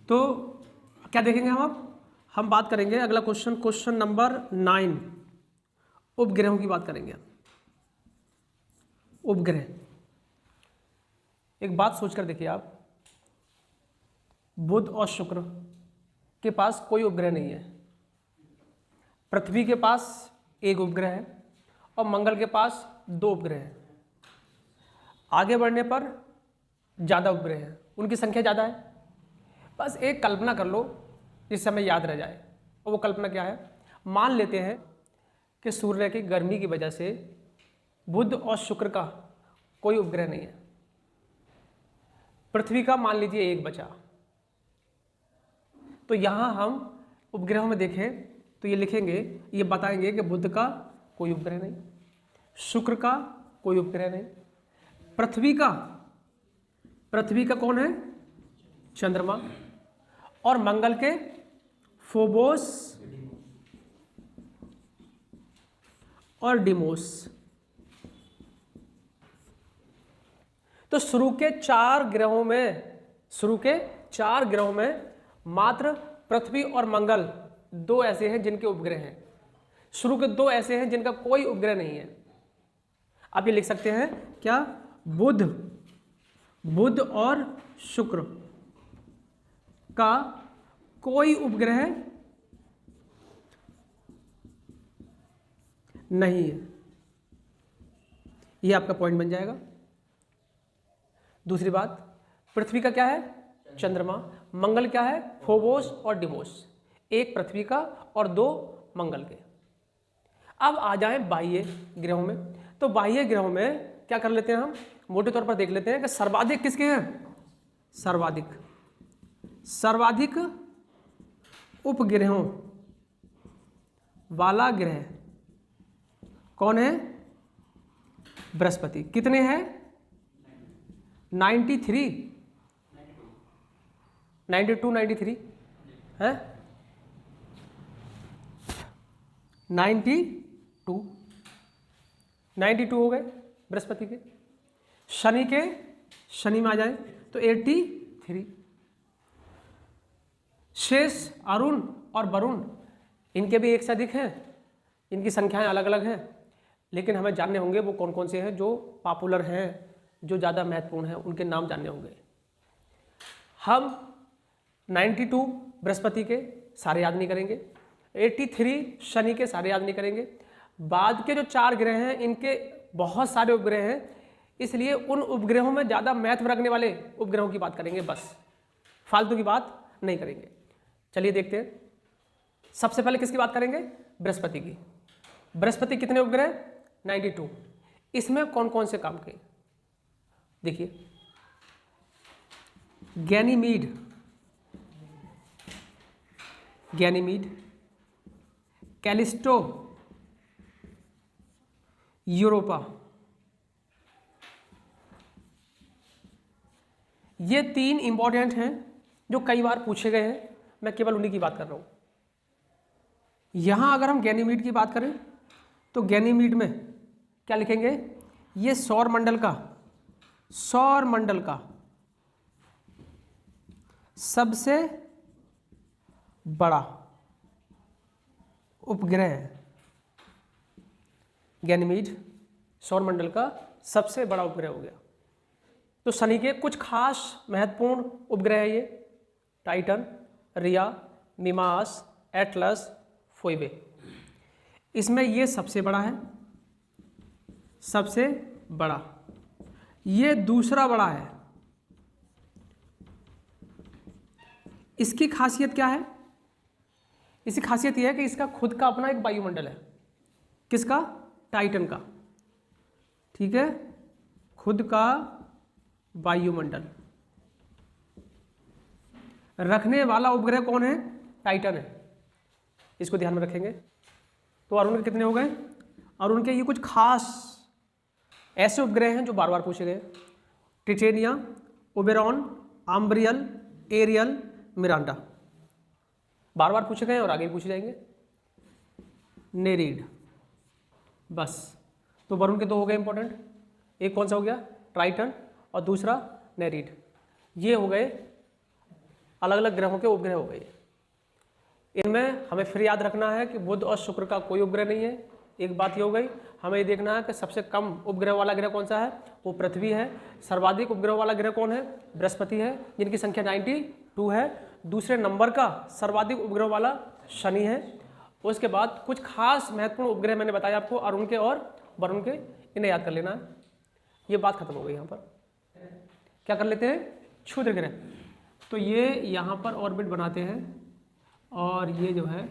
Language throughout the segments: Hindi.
तो क्या देखेंगे हम अब? हम बात करेंगे अगला क्वेश्चन नंबर 9, उपग्रहों की बात करेंगे। उपग्रह, एक बात सोचकर देखिए आप, बुध और शुक्र के पास कोई उपग्रह नहीं है, पृथ्वी के पास एक उपग्रह है और मंगल के पास 2 उपग्रह हैं। आगे बढ़ने पर ज़्यादा उपग्रह हैं, उनकी संख्या ज़्यादा है। बस एक कल्पना कर लो जिससे हमें याद रह जाए, और वो कल्पना क्या है? मान लेते हैं कि सूर्य की गर्मी की वजह से बुध और शुक्र का कोई उपग्रह नहीं है, पृथ्वी का मान लीजिए एक बचा। तो यहाँ हम उपग्रहों में देखें तो ये लिखेंगे, ये बताएंगे कि बुध का कोई उपग्रह नहीं, शुक्र का कोई उपग्रह नहीं, पृथ्वी का कौन है? चंद्रमा, और मंगल के फोबोस और डिमोस। तो शुरू के 4 ग्रहों में मात्र पृथ्वी और मंगल 2 ऐसे हैं जिनके उपग्रह हैं, शुरू के 2 ऐसे हैं जिनका कोई उपग्रह नहीं है। आप ये लिख सकते हैं क्या? बुध और शुक्र का कोई उपग्रह नहीं है, ये आपका पॉइंट बन जाएगा। दूसरी बात, पृथ्वी का क्या है? चंद्रमा, मंगल क्या है? फोबोस और डिमोस, एक पृथ्वी का और 2 मंगल के। अब आ जाएं बाह्य ग्रहों में। तो बाह्य ग्रहों में क्या कर लेते हैं हम? मोटे तौर पर देख लेते हैं कि सर्वाधिक किसके हैं? सर्वाधिक उपग्रहों वाला ग्रह कौन है? बृहस्पति। कितने हैं? 93, 92, 93 है, 92 हो गए बृहस्पति के। शनि में आ जाए तो 83। शेष अरुण और वरुण, इनके भी एक से अधिक हैं, इनकी संख्याएं अलग अलग हैं, लेकिन हमें जानने होंगे वो कौन कौन से हैं जो पॉपुलर हैं, जो ज़्यादा महत्वपूर्ण हैं, उनके नाम जानने होंगे। हम 92 बृहस्पति के सारे याद नहीं करेंगे, 83 शनि के सारे याद नहीं करेंगे। बाद के जो 4 ग्रह हैं इनके बहुत सारे उपग्रह हैं, इसलिए उन उपग्रहों में ज़्यादा महत्व रखने वाले उपग्रहों की बात करेंगे, बस फालतू की बात नहीं करेंगे। चलिए देखते हैं, सबसे पहले किसकी बात करेंगे? बृहस्पति की। बृहस्पति कितने उपग्रह? 92। इसमें कौन कौन से काम के? देखिए, गैनीमीड, कैलिस्टो, यूरोपा, ये 3 इंपॉर्टेंट हैं जो कई बार पूछे गए हैं, मैं केवल उन्हीं की बात कर रहा हूं। यहां अगर हम गैनीमीड की बात करें तो गैनीमीड में क्या लिखेंगे? ये सौर मंडल का सबसे बड़ा उपग्रह है। गैनीमीड सौरमंडल का सबसे बड़ा उपग्रह हो गया। तो शनि के कुछ खास महत्वपूर्ण उपग्रह है ये, टाइटन, रिया, मिमास, एटलस, फोइबे। इसमें ये सबसे बड़ा है, सबसे बड़ा। ये दूसरा बड़ा है। इसकी खासियत क्या है? इसकी खासियत यह है कि इसका खुद का अपना एक वायुमंडल है। किसका? टाइटन का। ठीक है, खुद का वायुमंडल रखने वाला उपग्रह कौन है? टाइटन है। इसको ध्यान में रखेंगे। तो अरुण के कितने हो गए? अरुण के ये कुछ खास ऐसे उपग्रह हैं जो बार बार पूछे गए। टिटेनिया, ओबेरॉन, आम्ब्रियल, एरियल, मिरांडा, बार बार पूछे गए और आगे भी पूछे जाएंगे। नेरीड, बस। तो वरुण के 2 हो गए इंपॉर्टेंट। एक कौन सा हो गया? ट्राइटन, और दूसरा नेरीड। ये हो गए अलग अलग ग्रहों के उपग्रह हो गए। इनमें हमें फिर याद रखना है कि बुध और शुक्र का कोई उपग्रह नहीं है, एक बात ये हो गई। हमें ये देखना है कि सबसे कम उपग्रह वाला ग्रह कौन सा है, वो पृथ्वी है। सर्वाधिक उपग्रह वाला ग्रह कौन है, बृहस्पति है, जिनकी संख्या 92 है। दूसरे नंबर का सर्वाधिक उपग्रह वाला शनि है। उसके बाद कुछ खास महत्वपूर्ण उपग्रह मैंने बताया आपको, अरुण के और वरुण के, इन्हें याद कर लेना है। ये बात खत्म हो गई। यहाँ पर क्या कर लेते हैं, क्षुद्र ग्रह। तो ये यहाँ पर ऑर्बिट बनाते हैं और ये जो है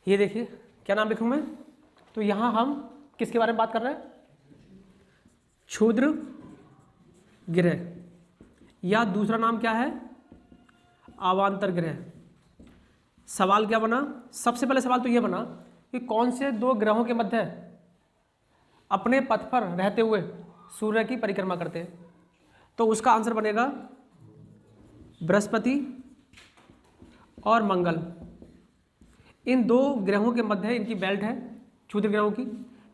ये देखिए क्या नाम लिखूं मैं, तो यहाँ हम किसके बारे में बात कर रहे हैं, क्षुद्र ग्रह, या दूसरा नाम क्या है, अवांतर ग्रह। सवाल क्या बना, सबसे पहले सवाल तो ये बना कि कौन से दो ग्रहों के मध्य अपने पथ पर रहते हुए सूर्य की परिक्रमा करते हैं। तो उसका आंसर बनेगा बृहस्पति और मंगल। इन दो ग्रहों के मध्य इनकी बेल्ट है क्षुद्र ग्रहों की।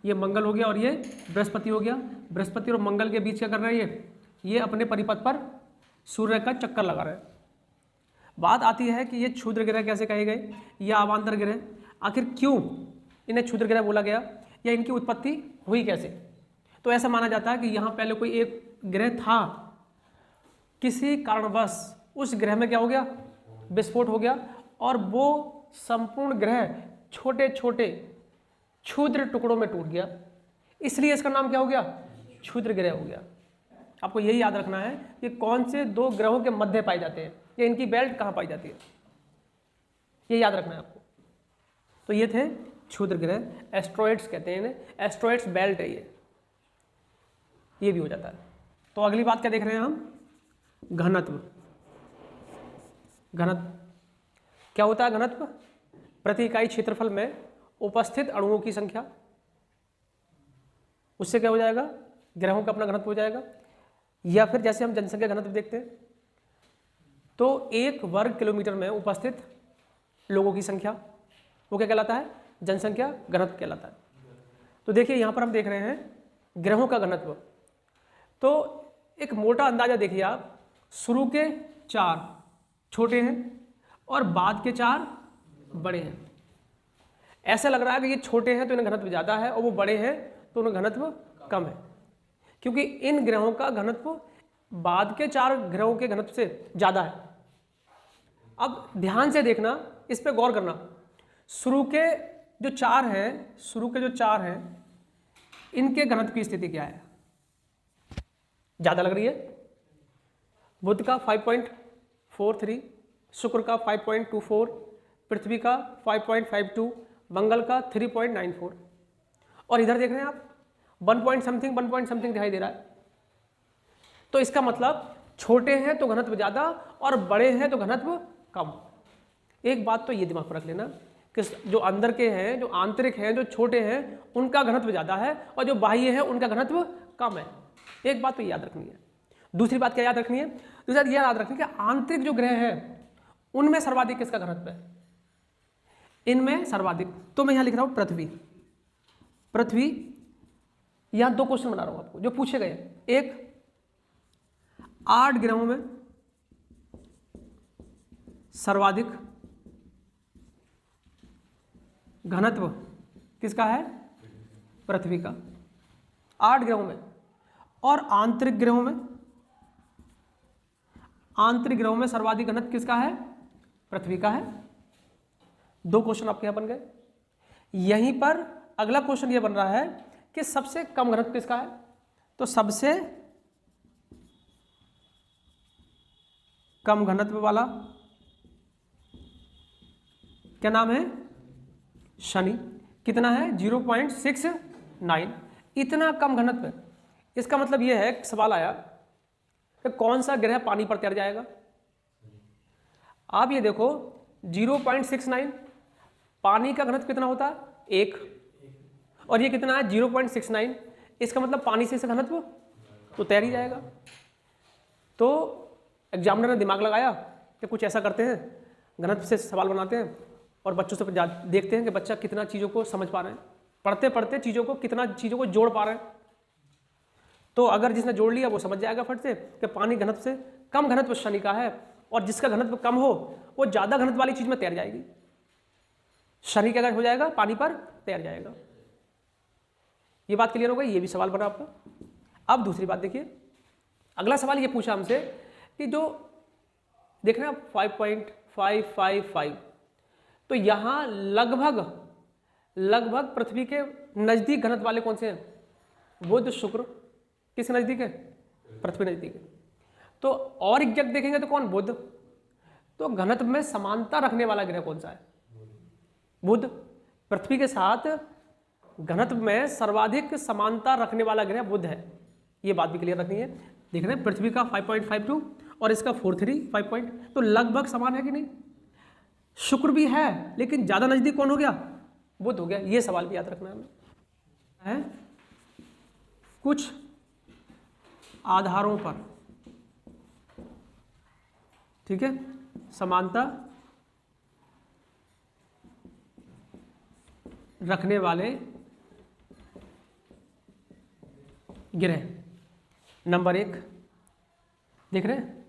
ये मंगल हो गया और ये बृहस्पति हो गया। बृहस्पति और मंगल के बीच क्या कर रहे हैं, ये अपने परिपथ पर सूर्य का चक्कर लगा रहे हैं। बात आती है कि ये क्षुद्र ग्रह कैसे कहे गए या अवांतर ग्रह, आखिर क्यों इन्हें क्षुद्र ग्रह बोला गया या इनकी उत्पत्ति हुई कैसे। तो ऐसा माना जाता है कि यहाँ पहले कोई एक ग्रह था, किसी कारणवश उस ग्रह में क्या हो गया, विस्फोट हो गया और वो संपूर्ण ग्रह छोटे छोटे क्षुद्र टुकड़ों में टूट गया, इसलिए इसका नाम क्या हो गया, क्षुद्र ग्रह हो गया। आपको यही याद रखना है कि कौन से दो ग्रहों के मध्य पाए जाते हैं या इनकी बेल्ट कहाँ पाई जाती है, ये याद रखना है आपको। तो ये थे क्षुद्र ग्रह, एस्ट्रॉइड्स कहते हैं इन्हें, एस्ट्रॉइड्स बेल्ट है ये भी हो जाता है। तो अगली बात क्या देख रहे हैं हम, घनत्व। घनत्व क्या होता है, घनत्व प्रति इकाई क्षेत्रफल में उपस्थित अणुओं की संख्या, उससे क्या हो जाएगा, ग्रहों का अपना घनत्व हो जाएगा। या फिर जैसे हम जनसंख्या घनत्व देखते हैं तो 1 वर्ग किलोमीटर में उपस्थित लोगों की संख्या, वो क्या कहलाता है, जनसंख्या घनत्व कहलाता है। तो देखिए यहाँ पर हम देख रहे हैं ग्रहों का घनत्व। तो एक मोटा अंदाजा देखिए आप, शुरू के 4 छोटे हैं और बाद के 4 बड़े हैं। ऐसा लग रहा है कि ये छोटे हैं तो इनका घनत्व ज़्यादा है और वो बड़े हैं तो उनका घनत्व कम है, क्योंकि इन ग्रहों का घनत्व बाद के 4 ग्रहों के घनत्व से ज़्यादा है। अब ध्यान से देखना, इस पे गौर करना, शुरू के जो 4 हैं इनके घनत्व की स्थिति क्या है, ज़्यादा लग रही है। बुध का 5.43, शुक्र का 5.24, पृथ्वी का 5.52, मंगल का 3.94, और इधर देख रहे हैं आप 1 पॉइंट समथिंग दिखाई दे रहा है। तो इसका मतलब छोटे हैं तो घनत्व ज़्यादा और बड़े हैं तो घनत्व कम। एक बात तो ये दिमाग पर रख लेना कि जो अंदर के हैं, जो आंतरिक हैं, जो छोटे हैं उनका घनत्व ज़्यादा है और जो बाह्य है उनका घनत्व कम है। एक बात तो याद रखनी है। दूसरी बात क्या याद रखनी है, दूसरी बात यह याद रखनी है कि आंतरिक जो ग्रह हैं उनमें सर्वाधिक किसका घनत्व है, इनमें सर्वाधिक। तो मैं यहाँ लिख रहा हूँ पृथ्वी। यहाँ 2 क्वेश्चन बना रहा हूँ आपको जो पूछे गए। एक, 8 ग्रहों में सर्वाधिक घनत्व किसका है, पृथ्वी का, 8 ग्रहों में। और आंतरिक ग्रहों में सर्वाधिक घनत्व किसका है, पृथ्वी का है। 2 क्वेश्चन आपके यहां बन गए। यहीं पर अगला क्वेश्चन यह बन रहा है कि सबसे कम घनत्व किसका है, तो सबसे कम घनत्व वाला क्या नाम है, शनि। कितना है, 0.69। इतना कम घनत्व। इसका मतलब यह है, सवाल आया कि कौन सा ग्रह पानी पर तैर जाएगा। आप ये देखो 0.69, पानी का घनत्व कितना होता है, 1, और ये कितना है 0.69। इसका मतलब पानी से घनत्व तो तैर ही जाएगा। तो एग्जामिनर ने दिमाग लगाया कि कुछ ऐसा करते हैं, घनत्व से सवाल बनाते हैं और बच्चों से देखते हैं कि बच्चा कितना चीज़ों को समझ पा रहे हैं, पढ़ते पढ़ते चीज़ों को कितना चीज़ों को जोड़ पा रहे हैं। तो अगर जिसने जोड़ लिया वो समझ जाएगा फट से कि पानी घनत्व से कम घनत्व शनि का है, और जिसका घनत्व कम हो वो ज़्यादा घनत्व वाली चीज़ में तैर जाएगी। शनि का अगर हो जाएगा पानी पर तैर जाएगा। ये बात क्लियर हो गई। ये भी सवाल बना आपका। अब दूसरी बात देखिए, अगला सवाल ये पूछा हमसे कि जो देख रहे हैं आप 5.555, तो यहाँ लगभग पृथ्वी के नज़दीक घनत्व वाले कौन से हैं? बुध, शुक्र। किस नज़दीक है? पृथ्वी नज़दीक है। तो और एग्जैक्ट देखेंगे तो कौन? बुध। तो घनत्व में समानता रखने वाला ग्रह कौन सा है? बुध। पृथ्वी के साथ घनत्व में सर्वाधिक समानता रखने वाला ग्रह बुध है। ये बात भी क्लियर रखनी है। देख रहे हैं पृथ्वी का 5.52 और इसका 4.35, तो लगभग समान है कि नहीं? शुक्र भी है लेकिन ज़्यादा नज़दीक कौन हो गया? बुध हो गया। ये सवाल भी याद रखना है। कुछ आधारों पर, ठीक है, समानता रखने वाले ग्रह। नंबर 1 देख रहे हैं,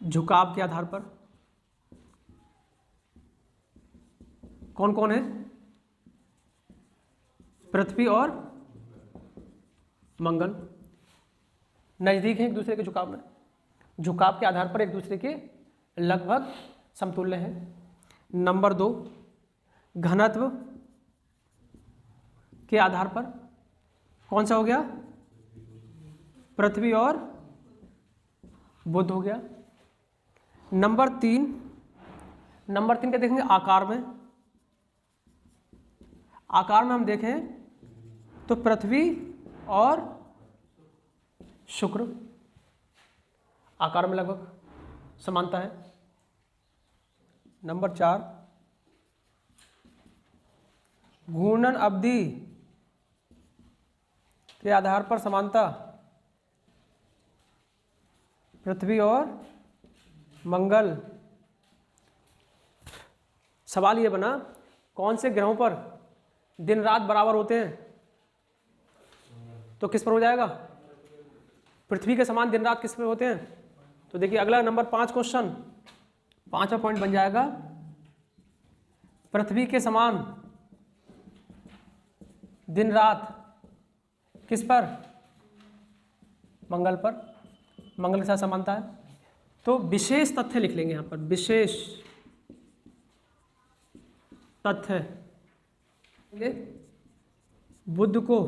झुकाव के आधार पर कौन कौन है? पृथ्वी और मंगल नज़दीक हैं एक दूसरे के झुकाव में। झुकाव के आधार पर एक दूसरे के लगभग समतुल्य हैं। नंबर 2, घनत्व के आधार पर कौन सा हो गया? पृथ्वी और बुध हो गया। नंबर 3 क्या देखेंगे? आकार में हम देखें तो पृथ्वी और शुक्र आकार में लगभग समानता है। नंबर 4, घूर्णन अवधि के आधार पर समानता पृथ्वी और मंगल। सवाल ये बना, कौन से ग्रहों पर दिन रात बराबर होते हैं? तो किस पर हो जाएगा? पृथ्वी के समान दिन रात किस पर होते हैं? तो देखिए अगला नंबर 5 क्वेश्चन, 5वां पॉइंट बन जाएगा, पृथ्वी के समान दिन रात किस पर? मंगल पर। मंगल के साथ समानता है। तो विशेष तथ्य लिख लेंगे यहाँ पर, विशेष तथ्य। बुध को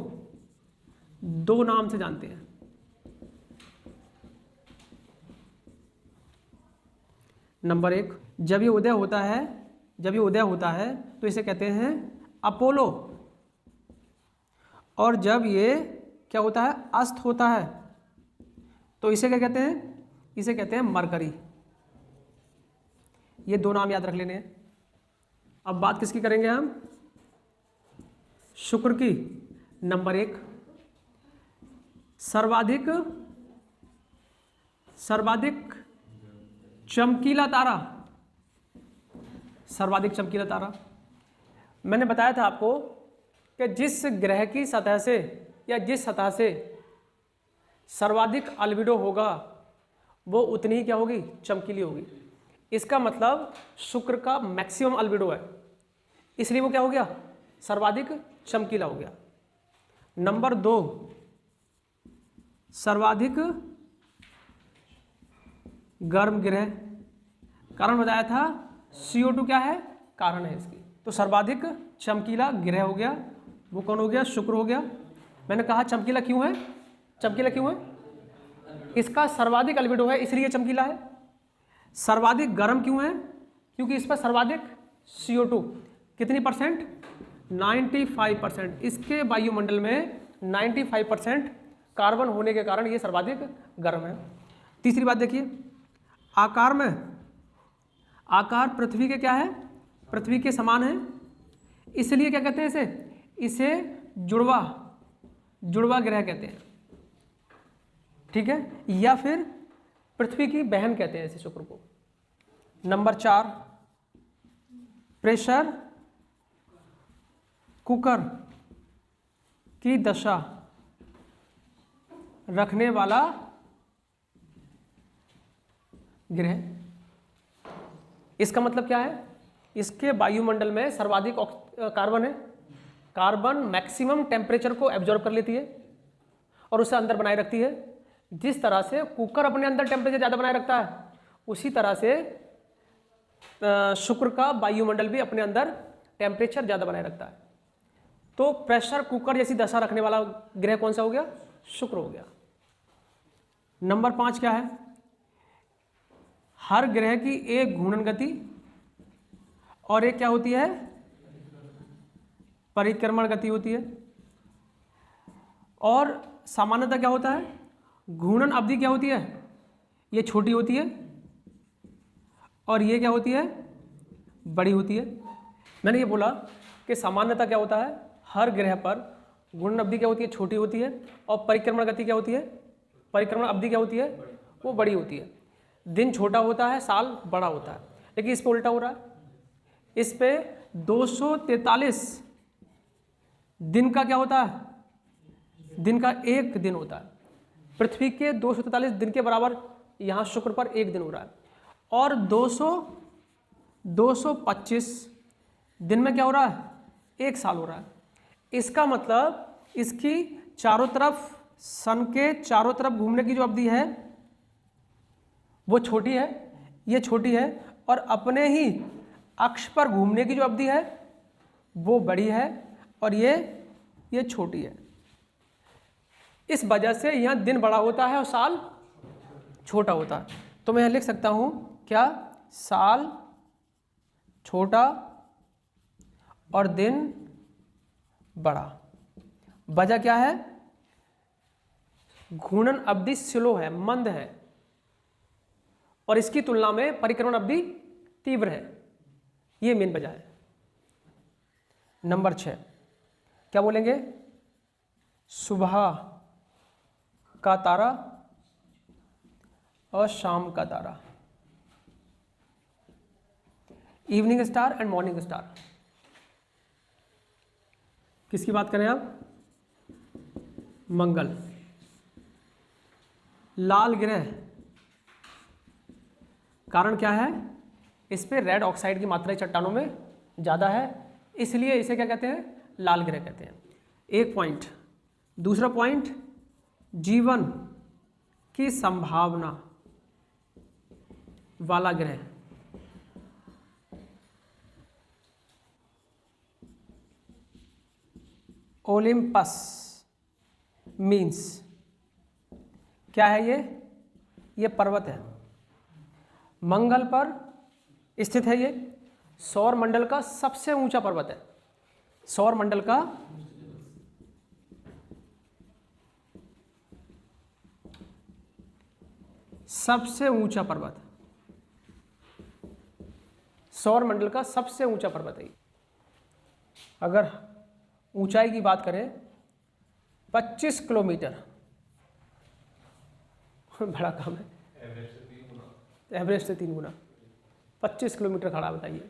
2 नाम से जानते हैं। नंबर 1, जब ये उदय होता है तो इसे कहते हैं अपोलो, और जब ये क्या होता है? अस्त होता है तो इसे क्या कहते हैं? इसे कहते हैं मरकरी। ये 2 नाम याद रख लेने हैं। अब बात किसकी करेंगे हम? शुक्र की। नंबर 1, सर्वाधिक चमकीला तारा। सर्वाधिक चमकीला तारा, मैंने बताया था आपको कि जिस ग्रह की सतह से या जिस सतह से सर्वाधिक अल्बिडो होगा वो उतनी ही क्या होगी? चमकीली होगी। इसका मतलब शुक्र का मैक्सिमम अल्बिडो है, इसलिए वो क्या हो गया? सर्वाधिक चमकीला हो गया। नंबर 2, सर्वाधिक गर्म ग्रह। कारण बताया था CO2 क्या है? कारण है इसकी। तो सर्वाधिक चमकीला ग्रह हो गया, वो कौन हो गया? शुक्र हो गया। मैंने कहा चमकीला क्यों है? इसका सर्वाधिक अल्बिडो है इसलिए चमकीला है। सर्वाधिक गर्म क्यों है? क्योंकि इस पर सर्वाधिक CO2 कितनी %? 95%। इसके वायुमंडल में 95% कार्बन होने के कारण ये सर्वाधिक गर्म है। तीसरी बात देखिए, आकार पृथ्वी के क्या है? पृथ्वी के समान है, इसलिए क्या कहते हैं इसे जुड़वा ग्रह कहते हैं। ठीक है, या फिर पृथ्वी की बहन कहते हैं इसे शुक्र को। नंबर 4, प्रेशर कुकर की दशा रखने वाला ग्रह। इसका मतलब क्या है, इसके वायुमंडल में सर्वाधिक कार्बन है। कार्बन मैक्सिमम टेम्परेचर को एब्जॉर्ब कर लेती है और उसे अंदर बनाए रखती है। जिस तरह से कुकर अपने अंदर टेम्परेचर ज़्यादा बनाए रखता है, उसी तरह से शुक्र का वायुमंडल भी अपने अंदर टेम्परेचर ज़्यादा बनाए रखता है। तो प्रेशर कुकर जैसी दशा रखने वाला ग्रह कौन सा हो गया, शुक्र हो गया। नंबर 5 क्या है, हर ग्रह की एक घूर्णन गति और एक क्या होती है, परिक्रमण गति होती है। और सामान्यतः क्या होता है, घूर्णन अवधि क्या होती है, ये छोटी होती है और ये क्या होती है, बड़ी होती है। मैंने ये बोला कि सामान्यतः क्या होता है, हर ग्रह पर घूर्णन अवधि क्या होती है, छोटी होती है, और परिक्रमण गति क्या होती है, परिक्रमण अवधि क्या होती है, वो बड़ी होती है। दिन छोटा होता है, साल बड़ा होता है, लेकिन इस पे उल्टा हो रहा है। इस पे 243 दिन का क्या होता है, दिन का एक दिन होता है। पृथ्वी के 243 दिन के बराबर यहाँ शुक्र पर एक दिन हो रहा है। और 225 दिन में क्या हो रहा है, एक साल हो रहा है। इसका मतलब इसकी चारों तरफ, सन के चारों तरफ घूमने की जो अवधि है वो छोटी है, ये छोटी है, और अपने ही अक्ष पर घूमने की जो अवधि है वो बड़ी है, और ये छोटी है। इस वजह से यहाँ दिन बड़ा होता है और साल छोटा होता है। तो मैं लिख सकता हूँ क्या, साल छोटा और दिन बड़ा। वजह क्या है, घूर्णन अवधि स्लो है, मंद है, और इसकी तुलना में परिक्रमण अवधि तीव्र है। ये मेन वजह है। नंबर 6 क्या बोलेंगे, सुबह का तारा और शाम का तारा, evening star and morning star. किसकी बात करें आप, मंगल। लाल ग्रह, कारण क्या है, इस पे रेड ऑक्साइड की मात्रा चट्टानों में ज़्यादा है, इसलिए इसे क्या कहते हैं, लाल ग्रह कहते हैं। एक पॉइंट। दूसरा पॉइंट, जीवन की संभावना वाला ग्रह। ओलिम्पस मीन्स क्या है, ये पर्वत है, मंगल पर स्थित है। ये सौर मंडल का सबसे ऊंचा पर्वत है, सौर मंडल का सबसे ऊंचा पर्वत, सौर मंडल का सबसे ऊंचा पर्वत है। अगर ऊंचाई की बात करें 25 किलोमीटर, बड़ा कम है, एवरेज से 3 गुना, 25 किलोमीटर खड़ा, बताइए।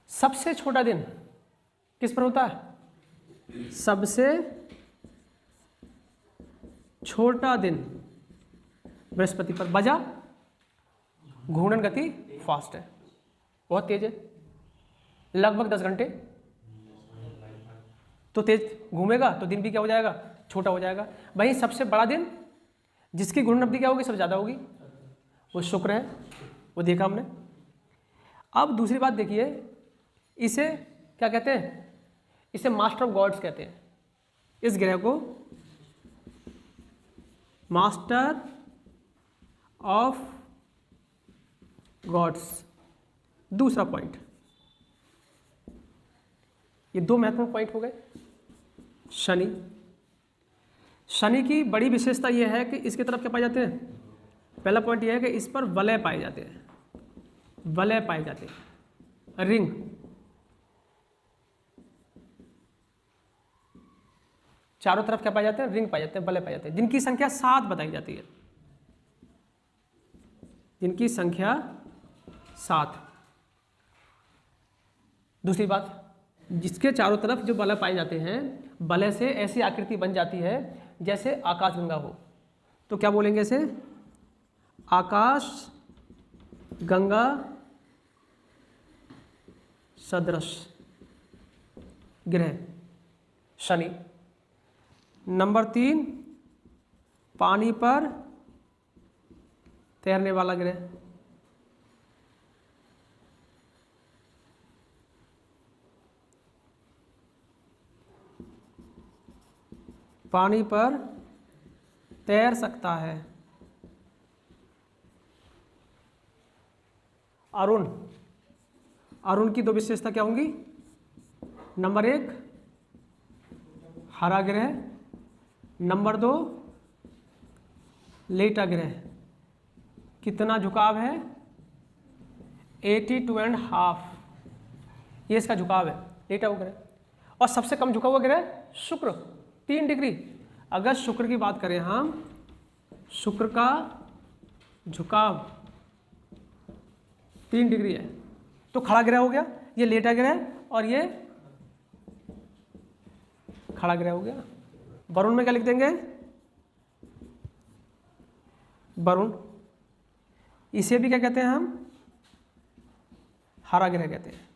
सबसे छोटा दिन किस पर होता है, सबसे छोटा दिन बृहस्पति पर। वजह, घूर्णन गति फास्ट है, बहुत तेज है, लगभग 10 घंटे। तो तेज घूमेगा तो दिन भी क्या हो जाएगा, छोटा हो जाएगा। वहीं सबसे बड़ा दिन जिसकी घूर्णन अवधि क्या होगी, सबसे ज़्यादा होगी, वो शुक्र है, वो देखा हमने। अब दूसरी बात देखिए, इसे क्या कहते हैं, इसे मास्टर ऑफ गॉड्स कहते हैं। इस ग्रह को मास्टर ऑफ गॉड्स। दूसरा पॉइंट, ये 2 महत्वपूर्ण पॉइंट हो गए। शनि, शनि की बड़ी विशेषता यह है कि इसकी तरफ क्या पाए जाते हैं, पहला पॉइंट यह है कि इस पर वलय पाए जाते हैं, वलय पाए जाते हैं, रिंग। चारों तरफ क्या पाए जाते हैं, रिंग पाए जाते हैं, बलय पाए जाते हैं, जिनकी संख्या 7 बताई जाती है, जिनकी संख्या 7। दूसरी बात, जिसके चारों तरफ जो बलय पाए जाते हैं, बलय से ऐसी आकृति बन जाती है जैसे आकाशगंगा हो, तो क्या बोलेंगे इसे, आकाश गंगा सदृश ग्रह शनि। नंबर 3, पानी पर तैरने वाला ग्रह, पानी पर तैर सकता है, अरुण। अरुण की 2 विशेषता क्या होंगी, नंबर 1 हरा ग्रह, नंबर 2 लेटा ग्रह। कितना झुकाव है, 82.5, ये इसका झुकाव है, लेटा हुआ ग्रह। और सबसे कम झुका हुआ ग्रह शुक्र, 3 डिग्री। अगर शुक्र की बात करें हम, शुक्र का झुकाव 3 डिग्री है, तो खड़ा ग्रह हो गया, ये लेटा ग्रह और ये खड़ा ग्रह हो गया। वरुण में क्या लिख देंगे, वरुण, इसे भी क्या कहते हैं हम, हरा ग्रह कहते हैं।